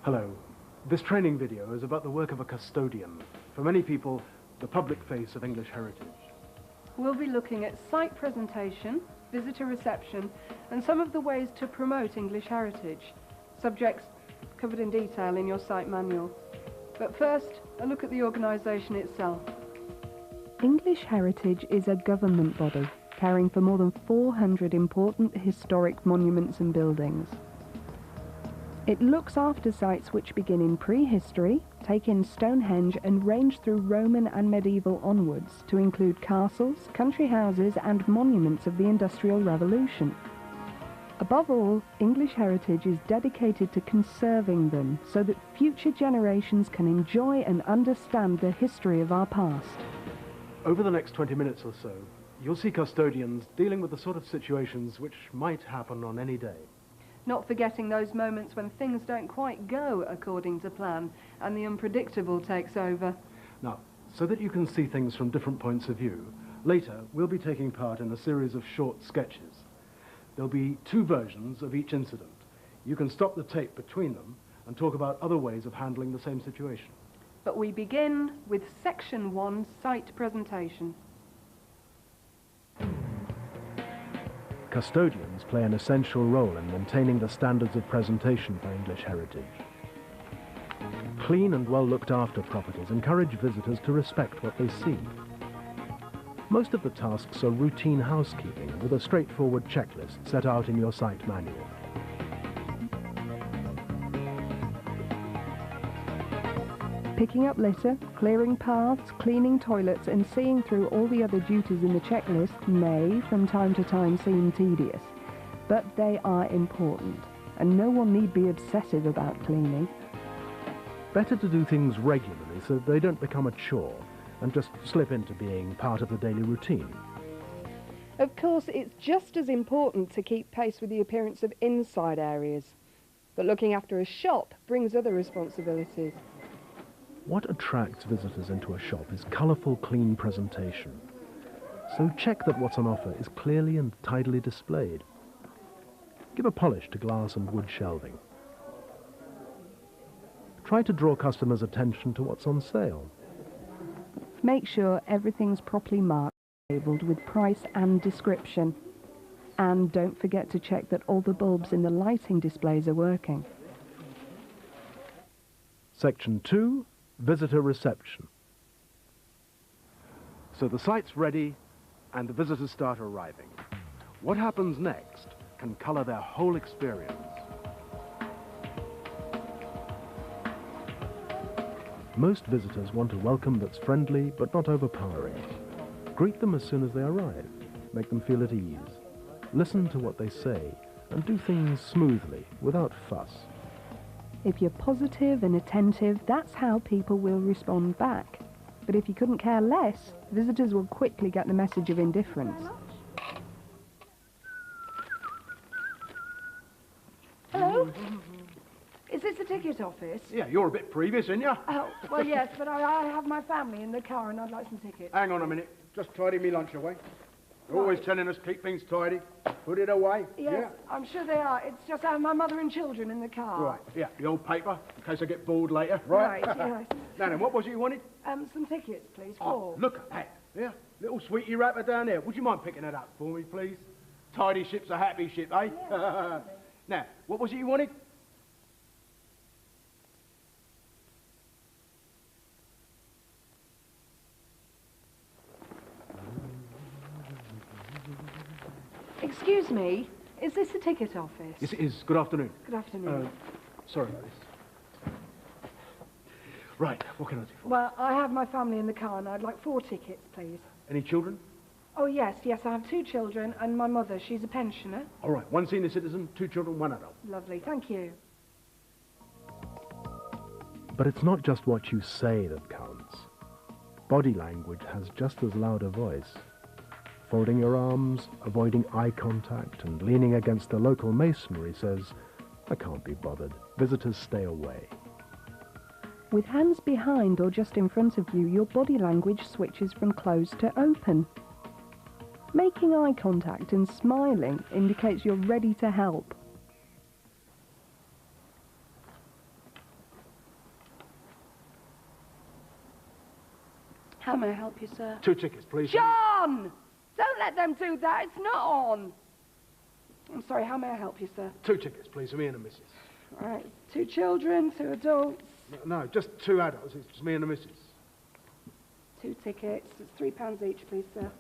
Hello. This training video is about the work of a custodian. For many people, the public face of English heritage. We'll be looking at site presentation, visitor reception, and some of the ways to promote English heritage. Subjects covered in detail in your site manual. But first, a look at the organisation itself. English Heritage is a government body caring for more than 400 important historic monuments and buildings. It looks after sites which begin in prehistory, take in Stonehenge and range through Roman and medieval onwards to include castles, country houses and monuments of the Industrial Revolution. Above all, English Heritage is dedicated to conserving them so that future generations can enjoy and understand the history of our past. Over the next 20 minutes or so, you'll see custodians dealing with the sort of situations which might happen on any day. Not forgetting those moments when things don't quite go according to plan and the unpredictable takes over. Now, so that you can see things from different points of view, later we'll be taking part in a series of short sketches. There'll be 2 versions of each incident. You can stop the tape between them and talk about other ways of handling the same situation. But we begin with Section 1, Site Presentation. Custodians play an essential role in maintaining the standards of presentation for English heritage. Clean and well looked after properties encourage visitors to respect what they see. Most of the tasks are routine housekeeping with a straightforward checklist set out in your site manual. Picking up litter, clearing paths, cleaning toilets and seeing through all the other duties in the checklist may, from time to time, seem tedious. But they are important, and no one need be obsessive about cleaning. Better to do things regularly so they don't become a chore and just slip into being part of the daily routine. Of course, it's just as important to keep pace with the appearance of inside areas. But looking after a shop brings other responsibilities. What attracts visitors into a shop is colourful, clean presentation. So check that what's on offer is clearly and tidily displayed. Give a polish to glass and wood shelving. Try to draw customers' attention to what's on sale. Make sure everything's properly marked, labelled with price and description. And don't forget to check that all the bulbs in the lighting displays are working. Section 2. Visitor reception. So the site's ready and the visitors start arriving. What happens next can colour their whole experience. Most visitors want a welcome that's friendly but not overpowering. Greet them as soon as they arrive. Make them feel at ease. Listen to what they say and do things smoothly, without fuss. If you're positive and attentive, that's how people will respond back. But if you couldn't care less, visitors will quickly get the message of indifference. Hello? Is this the ticket office? Yeah, you're a bit previous, aren't you? Oh, well, yes, but I have my family in the car and I'd like some tickets. Hang on a minute. Just tidy me lunch away. They're always telling us keep things tidy. Put it away. Yes, yeah. I'm sure they are. It's just I have my mother and children in the car. Right, yeah, the old paper, in case I get bored later. Right, yes. Now then, what was it you wanted? Some tickets, please, Oh, look at that. Yeah, little sweetie wrapper down there. Would you mind picking it up for me, please? Tidy ship's a happy ship, eh? Yeah, now, what was it you wanted? Excuse me, is this the ticket office? Yes, it is. Good afternoon. Good afternoon. Sorry about this. Right, what can I do for you? Well, I have my family in the car and I'd like 4 tickets, please. Any children? Oh, yes, I have 2 children and my mother, she's a pensioner. All right, 1 senior citizen, 2 children, 1 adult. Lovely, thank you. But it's not just what you say that counts. Body language has just as loud a voice. Folding your arms, avoiding eye contact, and leaning against the local masonry says, I can't be bothered. Visitors stay away. With hands behind or just in front of you, your body language switches from closed to open. Making eye contact and smiling indicates you're ready to help. How may I help you, sir? 2 tickets, please. John! Don't let them do that. It's not on. I'm sorry, how may I help you, sir? 2 tickets, please, for me and the missus. All right, 2 children, 2 adults. No, just 2 adults. It's just me and the missus. 2 tickets. It's £3 each, please, sir.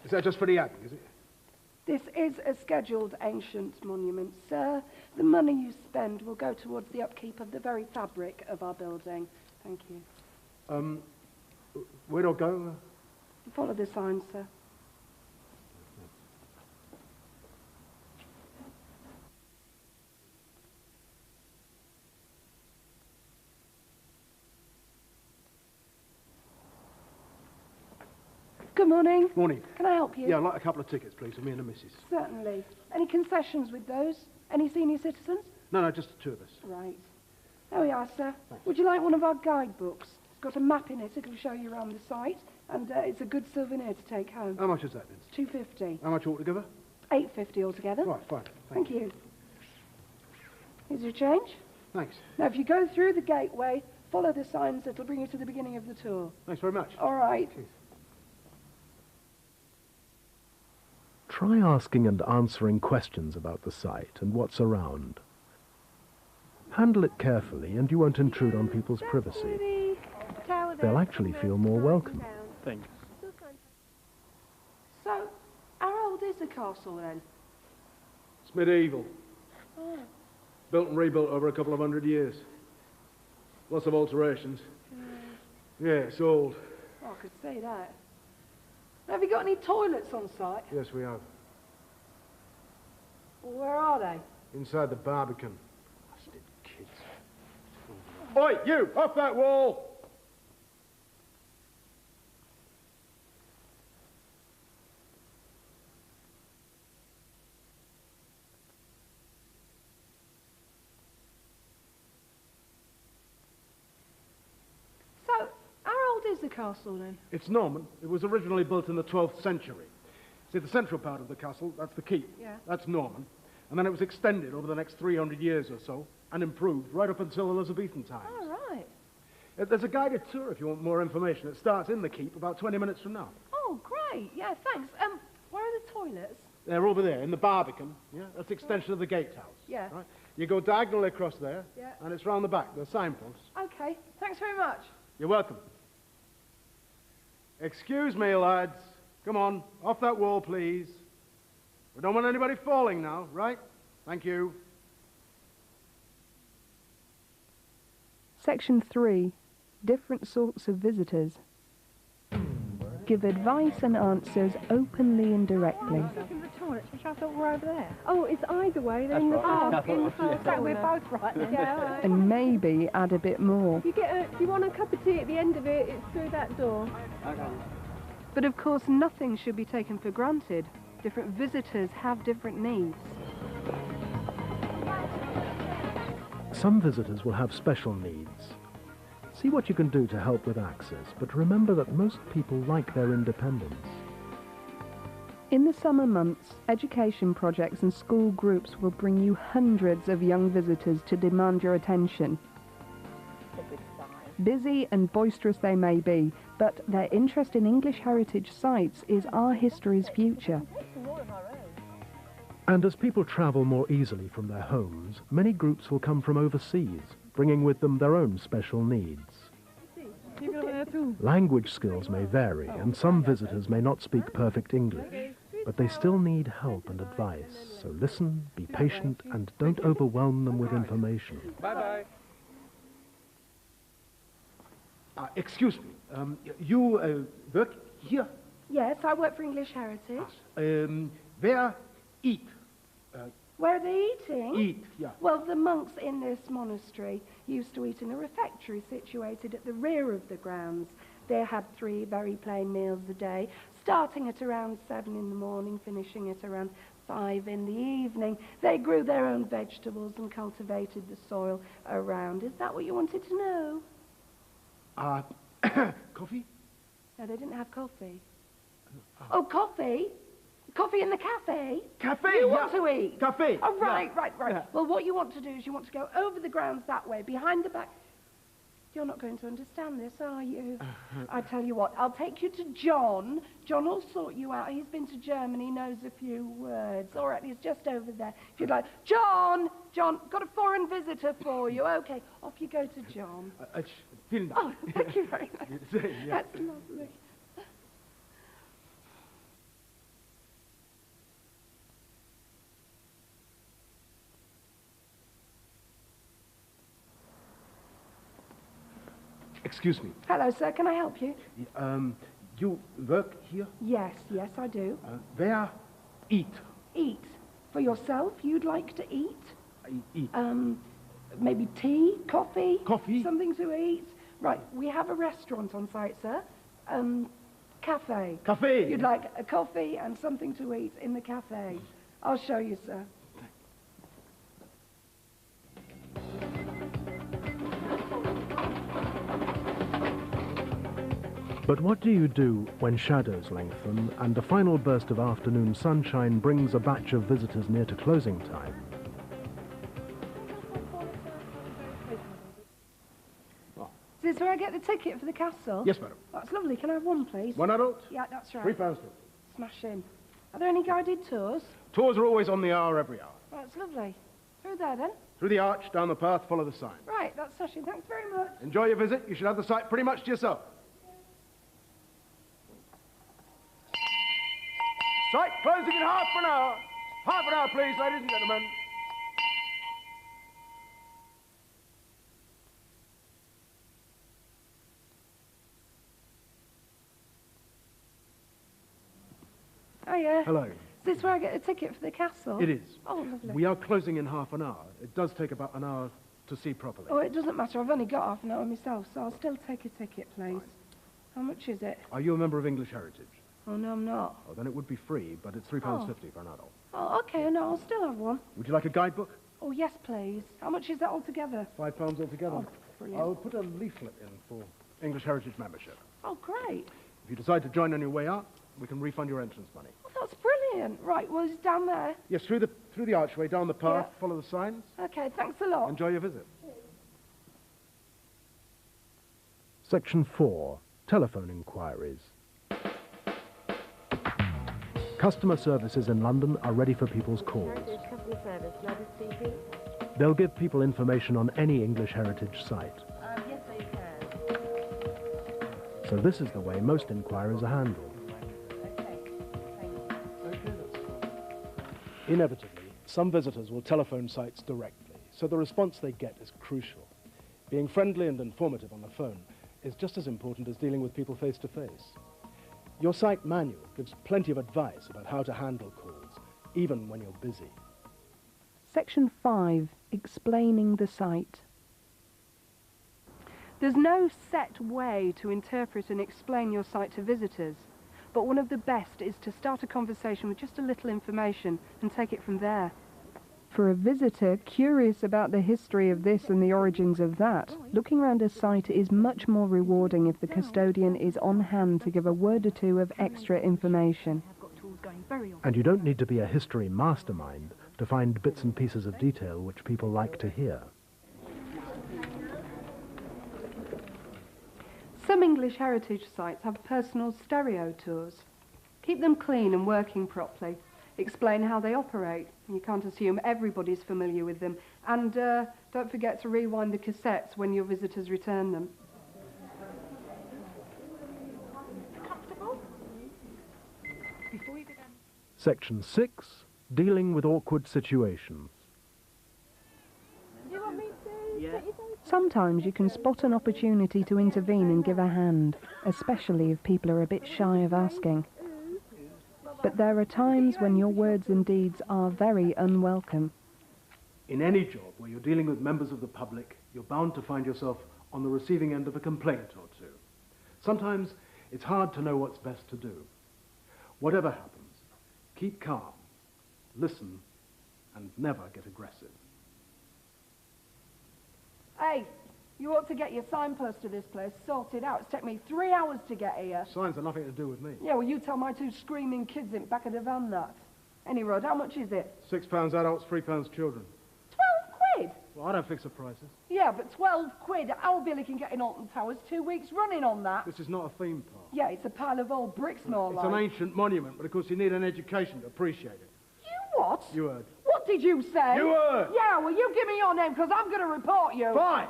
Is that just for the abbey, is it? This is a scheduled ancient monument, sir. The money you spend will go towards the upkeep of the very fabric of our building. Thank you. Where do I go? Follow the signs, sir. Good morning. Morning. Can I help you? Yeah, I'd like a couple of tickets, please, for me and the missus. Certainly. Any concessions with those? Any senior citizens? No, just the 2 of us. Right. There we are, sir. Thanks. Would you like one of our guidebooks? It's got a map in it. It'll show you around the site, and it's a good souvenir to take home. How much is that, then? It's £2.50. How much altogether? £8.50 altogether. Right, fine. Thank you. Here's your change. Thanks. Now, if you go through the gateway, follow the signs. It'll bring you to the beginning of the tour. Thanks very much. All right. Cheers. Try asking and answering questions about the site and what's around. Handle it carefully and you won't intrude on people's privacy. They'll actually feel more welcome. Thanks. So, how old is the castle, then? It's medieval. Oh. Built and rebuilt over a couple of 100 years. Lots of alterations. Yeah, it's old. Oh, I could say that. Have you got any toilets on site? Yes, we have. Well, where are they? Inside the Barbican. Bastard kids. Oi, you! Off that wall! So, how old is the castle, then? It's Norman. It was originally built in the 12th century. See, the central part of the castle, that's the keep. Yeah. That's Norman. And then it was extended over the next 300 years or so and improved right up until Elizabethan times. All right. There's a guided tour if you want more information. It starts in the keep about 20 minutes from now. Oh, great. Yeah, thanks. Where are the toilets? They're over there in the Barbican. Yeah, that's the extension of the gatehouse. Yeah. Right? You go diagonally across there, Yeah. and it's round the back. There's signposts. Okay. Thanks very much. You're welcome. Excuse me, lads. Come on, off that wall, please. We don't want anybody falling now, right? Thank you. Section 3. Different sorts of visitors. Give advice and answers openly and directly. Looking for the toilets, which I thought were over there. Oh, it's either way. They're in the park, in the first So we're corner. both right then. Yeah, all right. And maybe add a bit more. If you want a cup of tea at the end of it, it's through that door. But of course, nothing should be taken for granted. Different visitors have different needs. Some visitors will have special needs. See what you can do to help with access, but remember that most people like their independence. In the summer months, education projects and school groups will bring you hundreds of young visitors to demand your attention. Busy and boisterous they may be, but their interest in English heritage sites is our history's future. And as people travel more easily from their homes, many groups will come from overseas, bringing with them their own special needs. Language skills may vary, and some visitors may not speak perfect English, but they still need help and advice. So listen, be patient, and don't overwhelm them with information. Bye-bye. Excuse me. You work here? Yes, I work for English Heritage. Where eat? Where are they eating? Eat, yeah. Well, the monks in this monastery used to eat in a refectory situated at the rear of the grounds. They had 3 very plain meals a day, starting at around 7 in the morning, finishing at around 5 in the evening. They grew their own vegetables and cultivated the soil around. Is that what you wanted to know? Coffee? No, they didn't have coffee. Oh, coffee? Coffee in the cafe? Cafe, You want to eat? Cafe. Oh, right, yeah. right. Yeah. Well, what you want to do is you want to go over the grounds that way, behind the back. You're not going to understand this, are you? I tell you what, I'll take you to John. John will sort you out. He's been to Germany, knows a few words. All right, he's just over there. If you'd like... John! John, got a foreign visitor for you. Okay, off you go to John. Vielen Dank. Oh, thank you very much. Yeah. That's lovely. Excuse me. Hello, sir. Can I help you? You work here? Yes, yes, I do. Where eat? Eat. For yourself, you'd like to eat? I eat. Maybe tea, coffee? Coffee? Something to eat? Right, we have a restaurant on site, sir. Cafe. Cafe? You'd like a coffee and something to eat in the cafe. I'll show you, sir. But what do you do when shadows lengthen and the final burst of afternoon sunshine brings a batch of visitors near to closing time? Is this where I get the ticket for the castle? Yes, madam. That's lovely. Can I have one, please? One adult? Yeah, that's right. £3. Smash in. Are there any guided tours? Tours are always on the hour, every hour. That's lovely. Through there, then? Through the arch, down the path, follow the sign. Right, that's smashing. Thanks very much. Enjoy your visit. You should have the site pretty much to yourself. Site closing in half an hour. Half an hour, please, ladies and gentlemen. Hiya. Hello. Is this where I get a ticket for the castle? It is. Oh, lovely. We are closing in half an hour. It does take about an hour to see properly. Oh, it doesn't matter. I've only got half an hour myself, so I'll still take a ticket, please. Right. How much is it? Are you a member of English Heritage? Oh, no, I'm not. Oh, then it would be free, but it's £3.50 for an adult. Oh, okay, no, I'll still have one. Would you like a guidebook? Oh, yes, please. How much is that altogether? £5 altogether. Oh, brilliant. I'll put a leaflet in for English Heritage membership. Oh, great. If you decide to join on your way out, we can refund your entrance money. Oh, that's brilliant. Right, well, it's down there. Yes, through the archway, down the path, Yeah. follow the signs. Okay, thanks a lot. Enjoy your visit. Section 4. Telephone inquiries. Customer services in London are ready for people's calls. Customer service, Gladys speaking. They'll give people information on any English Heritage site. Yes, they can. So this is the way most inquiries are handled. Inevitably, some visitors will telephone sites directly, so the response they get is crucial. Being friendly and informative on the phone is just as important as dealing with people face to face. Your site manual gives plenty of advice about how to handle calls, even when you're busy. Section 5, explaining the site. There's no set way to interpret and explain your site to visitors, but one of the best is to start a conversation with just a little information and take it from there. For a visitor curious about the history of this and the origins of that, looking around a site is much more rewarding if the custodian is on hand to give a word or two of extra information. And you don't need to be a history mastermind to find bits and pieces of detail which people like to hear. Some English heritage sites have personal stereo tours. Keep them clean and working properly. Explain how they operate. You can't assume everybody's familiar with them. And don't forget to rewind the cassettes when your visitors return them. Comfortable? Before you begin. Section 6. Dealing with awkward situations. Do you want me to? Yeah. Sometimes you can spot an opportunity to intervene and give a hand, especially if people are a bit shy of asking. But there are times when your words and deeds are very unwelcome. In any job where you're dealing with members of the public, you're bound to find yourself on the receiving end of a complaint or two. Sometimes it's hard to know what's best to do. Whatever happens, keep calm, listen, and never get aggressive. Hey, you ought to get your signpost to this place sorted out. It's taken me 3 hours to get here. Signs have nothing to do with me. Yeah, well, you tell my two screaming kids in back of the van that. Any road, how much is it? £6 adults, £3 children. 12 quid? Well, I don't fix the prices. Yeah, but 12 quid. Our Billy can get in Alton Towers 2 weeks running on that. This is not a theme park. Yeah, it's a pile of old bricks more It's like. an ancient monument, but of course you need an education to appreciate it. You what? You heard. What did you say? You heard. Yeah, well, you give me your name, because I'm going to report you. Fine!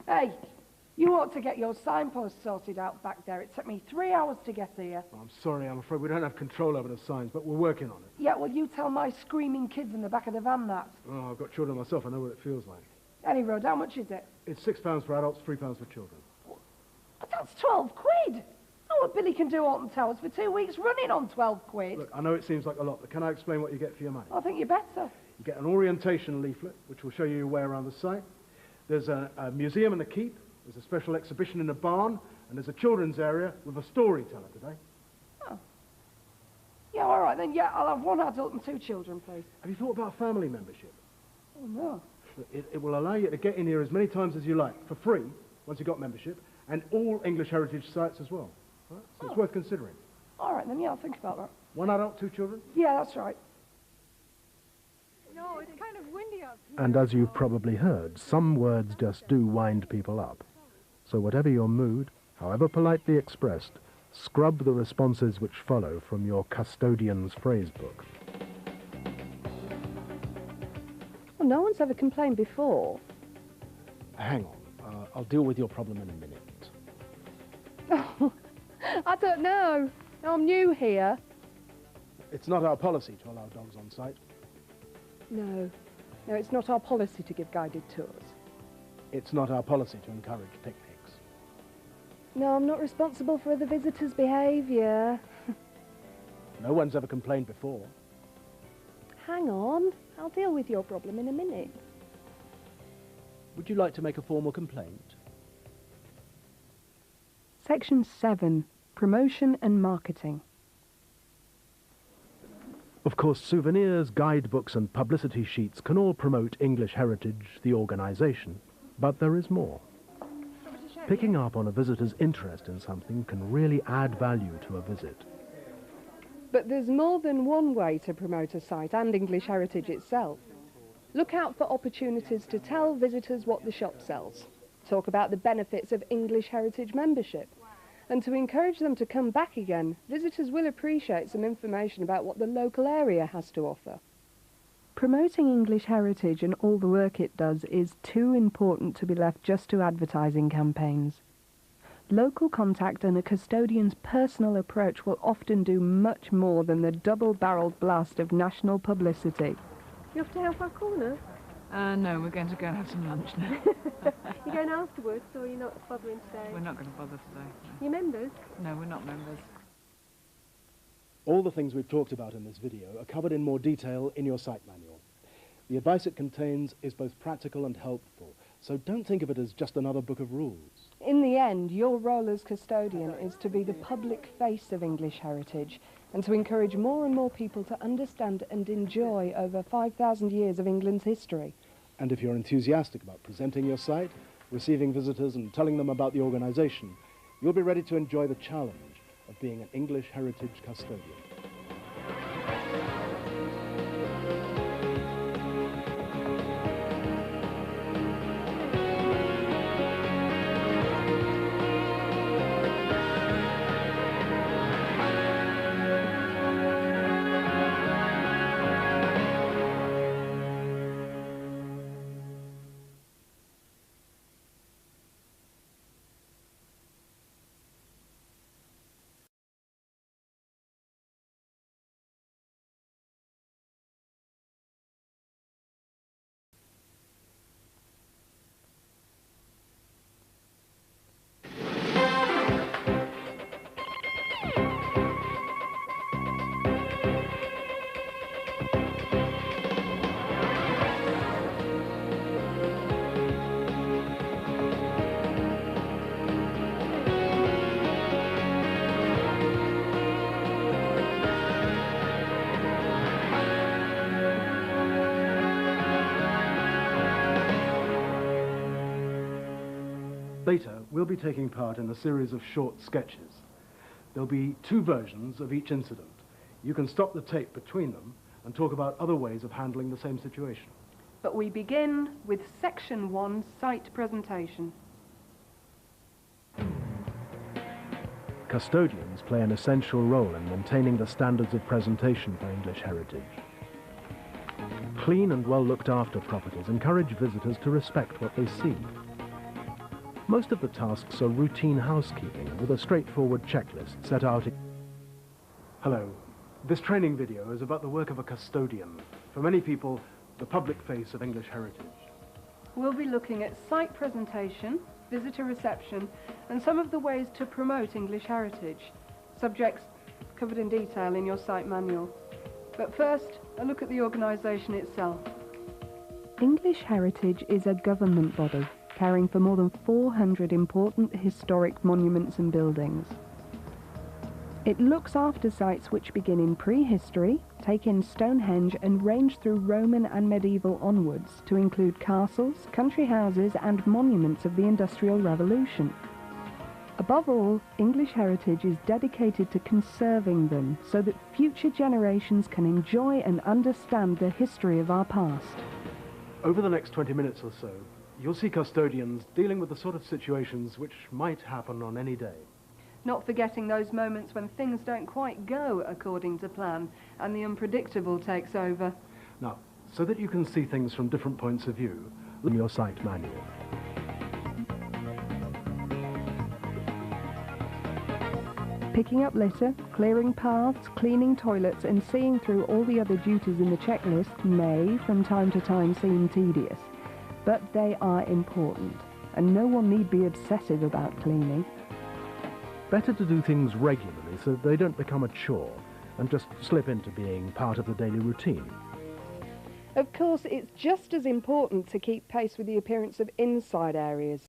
Hey, you ought to get your signpost sorted out back there. It took me 3 hours to get here. Well, I'm sorry, I'm afraid we don't have control over the signs, but we're working on it. Yeah, well, you tell my screaming kids in the back of the van that. Oh, I've got children myself, I know what it feels like. Any road, how much is it? It's £6 for adults, £3 for children. But that's 12 quid. Oh, well, Billy can do Alton Towers for 2 weeks running on 12 quid. Look, I know it seems like a lot, but can I explain what you get for your money? I think you better. You get an orientation leaflet, which will show you your way around the site. There's a museum and a keep. There's a special exhibition in a barn, and there's a children's area with a storyteller today. Oh. Yeah, all right then. Yeah, I'll have 1 adult and 2 children, please. Have you thought about family membership? Oh, no. Look, it will allow you to get in here as many times as you like, for free, once you've got membership, and all English heritage sites as well. Right? So it's worth considering. All right then, yeah, I'll think about that. 1 adult, 2 children? Yeah, that's right. No, it's kind of windy up here. And as you've probably heard, some words just do wind people up. So whatever your mood, however politely expressed, scrub the responses which follow from your custodian's phrase book. Well, no one's ever complained before. Hang on. I'll deal with your problem in a minute. Oh, I don't know. I'm new here. It's not our policy to allow dogs on site. No, it's not our policy to give guided tours. It's not our policy to encourage picnics. No, I'm not responsible for other visitors' behaviour. No one's ever complained before. Hang on, I'll deal with your problem in a minute. Would you like to make a formal complaint? Section 7. Promotion and Marketing. Of course, souvenirs, guidebooks and publicity sheets can all promote English heritage, the organisation, but there is more. Picking up on a visitor's interest in something can really add value to a visit. But there's more than one way to promote a site and English heritage itself. Look out for opportunities to tell visitors what the shop sells, talk about the benefits of English heritage membership, and to encourage them to come back again. Visitors will appreciate some information about what the local area has to offer. Promoting English heritage and all the work it does is too important to be left just to advertising campaigns. Local contact and a custodian's personal approach will often do much more than the double-barreled blast of national publicity. You have to help our corner? No, we're going to go and have some lunch now. You're going afterwards, or you're not bothering today? We're not going to bother today. You members? No, we're not members. All the things we've talked about in this video are covered in more detail in your site manual. The advice it contains is both practical and helpful, so don't think of it as just another book of rules. In the end, your role as custodian is to be the public face of English heritage and to encourage more and more people to understand and enjoy over 5,000 years of England's history. And if you're enthusiastic about presenting your site, receiving visitors and telling them about the organisation, you'll be ready to enjoy the challenge of being an English heritage custodian. Later, we'll be taking part in a series of short sketches. There'll be 2 versions of each incident. You can stop the tape between them and talk about other ways of handling the same situation. But we begin with Section 1, Site Presentation. Custodians play an essential role in maintaining the standards of presentation for English heritage. Clean and well looked after properties encourage visitors to respect what they see. Most of the tasks are routine housekeeping with a straightforward checklist set out. Hello. This training video is about the work of a custodian. For many people, the public face of English heritage. We'll be looking at site presentation, visitor reception, and some of the ways to promote English heritage, subjects covered in detail in your site manual. But first, a look at the organisation itself. English Heritage is a government body caring for more than 400 important historic monuments and buildings. It looks after sites which begin in prehistory, take in Stonehenge and range through Roman and medieval onwards to include castles, country houses and monuments of the Industrial Revolution. Above all, English Heritage is dedicated to conserving them so that future generations can enjoy and understand the history of our past. Over the next 20 minutes or so, you'll see custodians dealing with the sort of situations which might happen on any day. Not forgetting those moments when things don't quite go according to plan and the unpredictable takes over. Now, so that you can see things from different points of view, look at your site manual. Picking up litter, clearing paths, cleaning toilets and seeing through all the other duties in the checklist may, from time to time, seem tedious. But they are important, and no one need be obsessive about cleaning. Better to do things regularly so that they don't become a chore and just slip into being part of the daily routine. Of course, it's just as important to keep pace with the appearance of inside areas.